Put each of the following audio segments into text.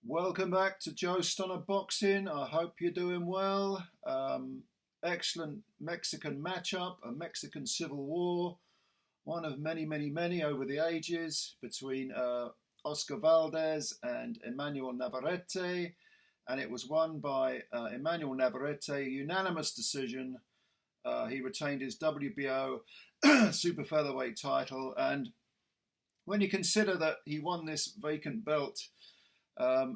Welcome back to Joe Stunner Boxing. I hope you're doing well. Excellent Mexican matchup, a Mexican civil war, one of many, many, many over the ages between OSCAR VALDEZ and Emanuel Navarrete. And it was won by Emanuel Navarrete, unanimous decision. He retained his WBO super-featherweight title. And when you consider that he won this vacant belt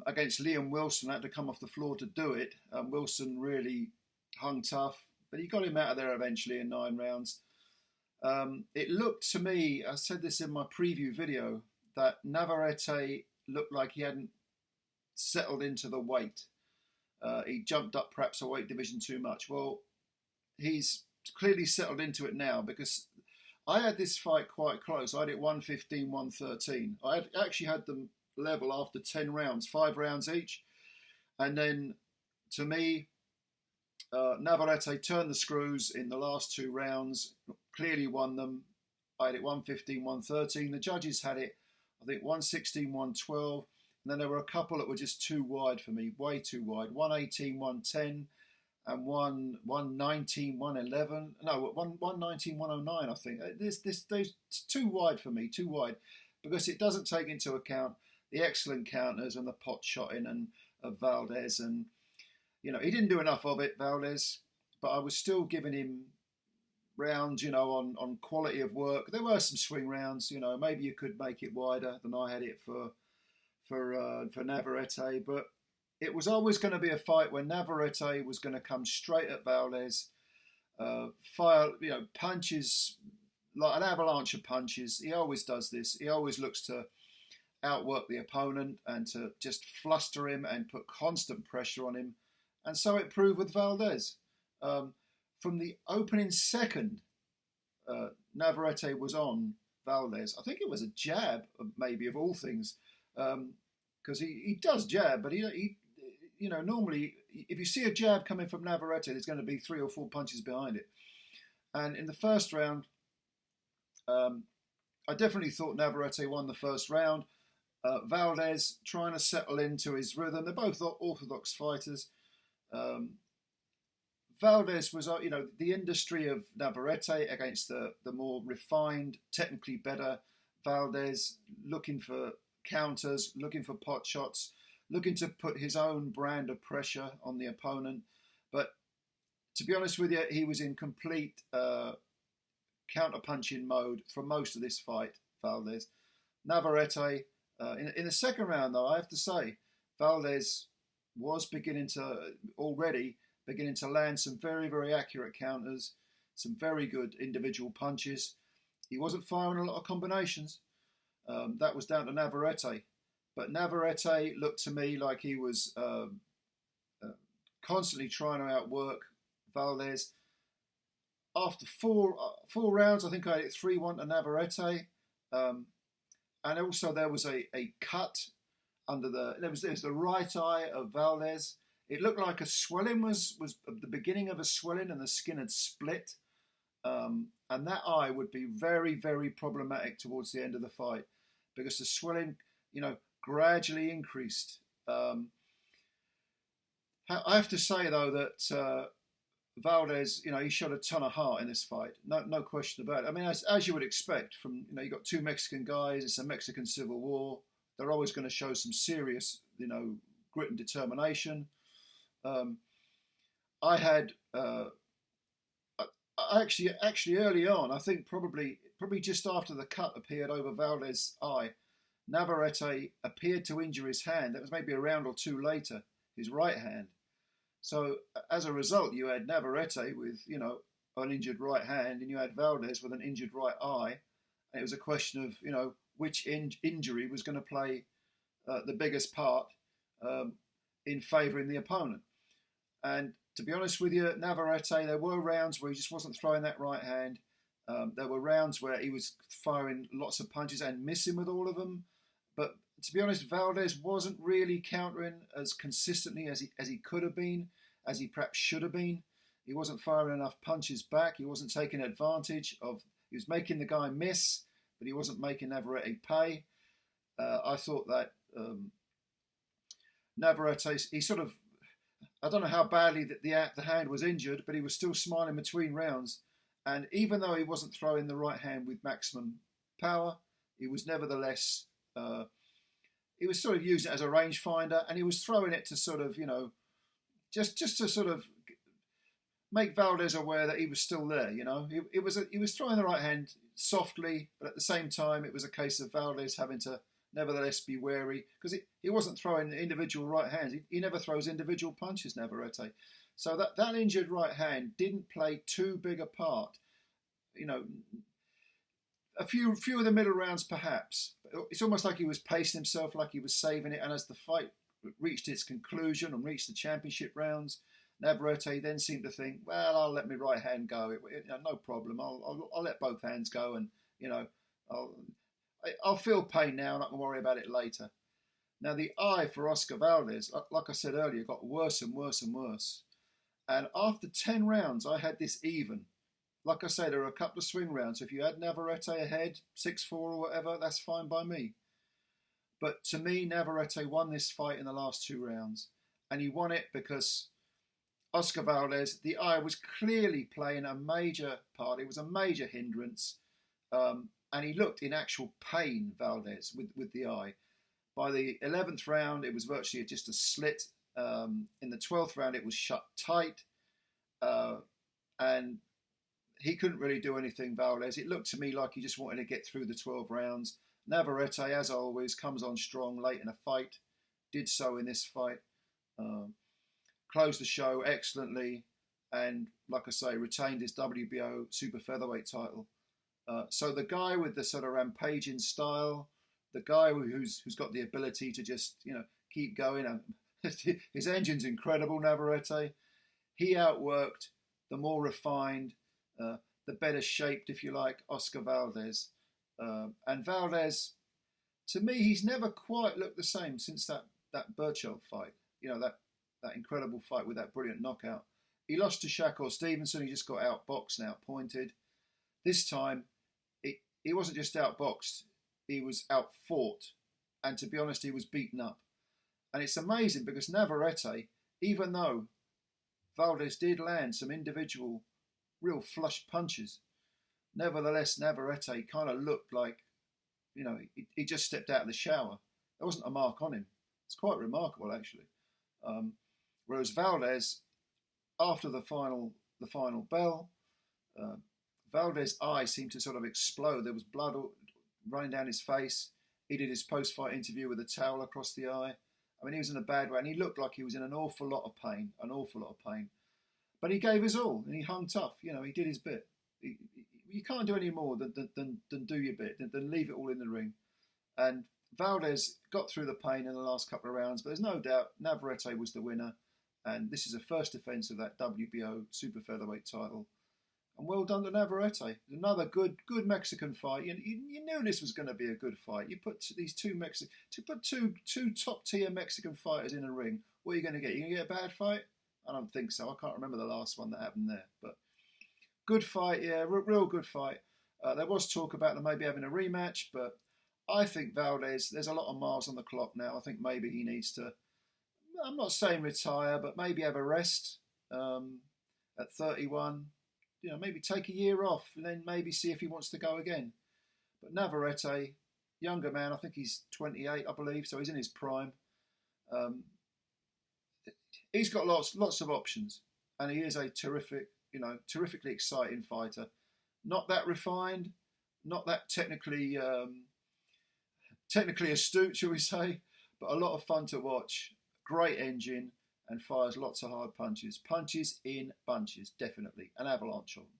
against Liam Wilson, had to come off the floor to do it. Wilson really hung tough, but he got him out of there eventually in 9 rounds. It looked to me, I said this in my preview video, that Navarrete looked like he hadn't settled into the weight. He jumped up perhaps a weight division too much. Well, he's clearly settled into it now, because I had this fight quite close. I had it 115, 113. I actually had them level after 10 rounds, 5 rounds each. And then, to me, Navarrete turned the screws in the last 2 rounds, clearly won them. I had it 115, 113. The judges had it, I think, 116, 112. And then there were a couple that were just too wide for me, way too wide. 118, 110, and 119, 111. No, 119, 109, I think. Those too wide for me, too wide. Because it doesn't take into account the excellent counters and the pot shotting and of Valdez, and he didn't do enough of it, Valdez, but I was still giving him rounds, on quality of work. There were some swing rounds, maybe you could make it wider than I had it for Navarrete, but it was always going to be a fight where Navarrete was going to come straight at Valdez, fire, punches like an avalanche of punches. He always does this. He always looks to outwork the opponent and to just fluster him and put constant pressure on him. And so it proved with Valdez. From the opening second, Navarrete was on Valdez. I think it was a jab, maybe, of all things, because he does jab, but he normally, if you see a jab coming from Navarrete, there's going to be 3 or 4 punches behind it. And in the first round, I definitely thought Navarrete won the first round. Valdez trying to settle into his rhythm. They're both orthodox fighters. Valdez was, the industry of Navarrete against the more refined, technically better Valdez, looking for counters, looking for pot shots, looking to put his own brand of pressure on the opponent. But to be honest with you, he was in complete counter-punching mode for most of this fight, Valdez. Navarrete, in the second round, though, I have to say, Valdez was beginning to land some very, very accurate counters, some very good individual punches. He wasn't firing a lot of combinations. That was down to Navarrete. But Navarrete looked to me like he was constantly trying to outwork Valdez. After four rounds, I think I had it 3-1 to Navarrete. And also there was a cut under there was the right eye of Valdez. It looked like a swelling was the beginning of a swelling, and the skin had split. And that eye would be very, very problematic towards the end of the fight, because the swelling, gradually increased. I have to say, though, that Valdez, he showed a ton of heart in this fight. No question about it. I mean, as you would expect from, you got 2 Mexican guys. It's a Mexican civil war. They're always going to show some serious, grit and determination. I had actually early on, I think probably just after the cut appeared over Valdez's eye, Navarrete appeared to injure his hand. That was maybe a round or 2 later, his right hand. So as a result, you had Navarrete with, an injured right hand, and you had Valdez with an injured right eye. And it was a question of, which injury was going to play the biggest part in favouring the opponent. And to be honest with you, Navarrete, there were rounds where he just wasn't throwing that right hand. There were rounds where he was firing lots of punches and missing with all of them. But to be honest, Valdez wasn't really countering as consistently as he could have been, as he perhaps should have been. He wasn't firing enough punches back. He wasn't taking advantage of. He was making the guy miss, but he wasn't making Navarrete pay. I thought that Navarrete, he sort of, I don't know how badly the hand was injured, but he was still smiling between rounds. And even though he wasn't throwing the right hand with maximum power, he was nevertheless, he was sort of using it as a rangefinder, and he was throwing it to sort of, just to sort of make Valdez aware that he was still there. He was throwing the right hand softly, but at the same time, it was a case of Valdez having to nevertheless be wary, because he wasn't throwing individual right hands. He never throws individual punches, Navarrete. So that injured right hand didn't play too big a part. A few of the middle rounds perhaps. It's almost like he was pacing himself, like he was saving it. And as the fight reached its conclusion and reached the championship rounds, Navarrete then seemed to think, well, I'll let my right hand go. No problem. I'll let both hands go, and I'll feel pain now, and I can worry about it later. Now the eye for OSCAR VALDEZ, like I said earlier, got worse and worse and worse. And after 10 rounds, I had this even. Like I say, there were a couple of swing rounds. So if you had Navarrete ahead, 6-4 or whatever, that's fine by me. But to me, Navarrete won this fight in the last 2 rounds. And he won it because OSCAR VALDEZ, the eye was clearly playing a major part. It was a major hindrance. And he looked in actual pain, Valdez, with the eye. By the 11th round, it was virtually just a slit. In the 12th round, it was shut tight. And he couldn't really do anything, Valdez. It looked to me like he just wanted to get through the 12 rounds. Navarrete, as always, comes on strong late in a fight. Did so in this fight. Closed the show excellently. And, like I say, retained his WBO super featherweight title. So the guy with the sort of rampaging style, the guy who's got the ability to just, keep going. His engine's incredible, Navarrete. He outworked the more refined, the better shaped, if you like, OSCAR VALDEZ. And Valdez, to me, he's never quite looked the same since that Burchell fight. That incredible fight with that brilliant knockout. He lost to Shakur Stevenson. He just got outboxed and outpointed. This time, he wasn't just outboxed. He was outfought. And to be honest, he was beaten up. And it's amazing because Navarrete, even though Valdez did land some individual real flush punches, nevertheless, Navarrete kind of looked like, he just stepped out of the shower. There wasn't a mark on him. It's quite remarkable, actually. Whereas Valdez, after the final bell, Valdez's eye seemed to sort of explode. There was blood running down his face. He did his post-fight interview with a towel across the eye. I mean, he was in a bad way, and he looked like he was in an awful lot of pain. But he gave his all, and he hung tough. He did his bit. You can't do any more than do your bit, than leave it all in the ring. And Valdez got through the pain in the last couple of rounds, but there's no doubt Navarrete was the winner. And this is a first defence of that WBO super featherweight title. And well done to Navarrete. Another good Mexican fight. You knew this was going to be a good fight. You put these two top tier Mexican fighters in a ring. What are you going to get? You going to get a bad fight? I don't think so. I can't remember the last one that happened there. But good fight, yeah, real good fight. There was talk about them maybe having a rematch, but I think Valdez, there's a lot of miles on the clock now. I think maybe he needs to, I'm not saying retire, but maybe have a rest at 31. Maybe take a year off and then maybe see if he wants to go again. But Navarrete, younger man, I think he's 28, I believe, so he's in his prime. He's got lots of options, and he is a terrifically exciting fighter. Not that refined, not that technically astute, shall we say, but a lot of fun to watch. Great engine. And fires lots of hard punches. Punches in bunches, definitely. An avalanche of them.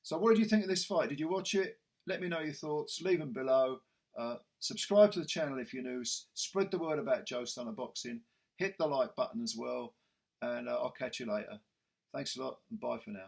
So what did you think of this fight? Did you watch it? Let me know your thoughts. Leave them below. Subscribe to the channel if you're new. Spread the word about Joe Stunner Boxing. Hit the like button as well. And I'll catch you later. Thanks a lot and bye for now.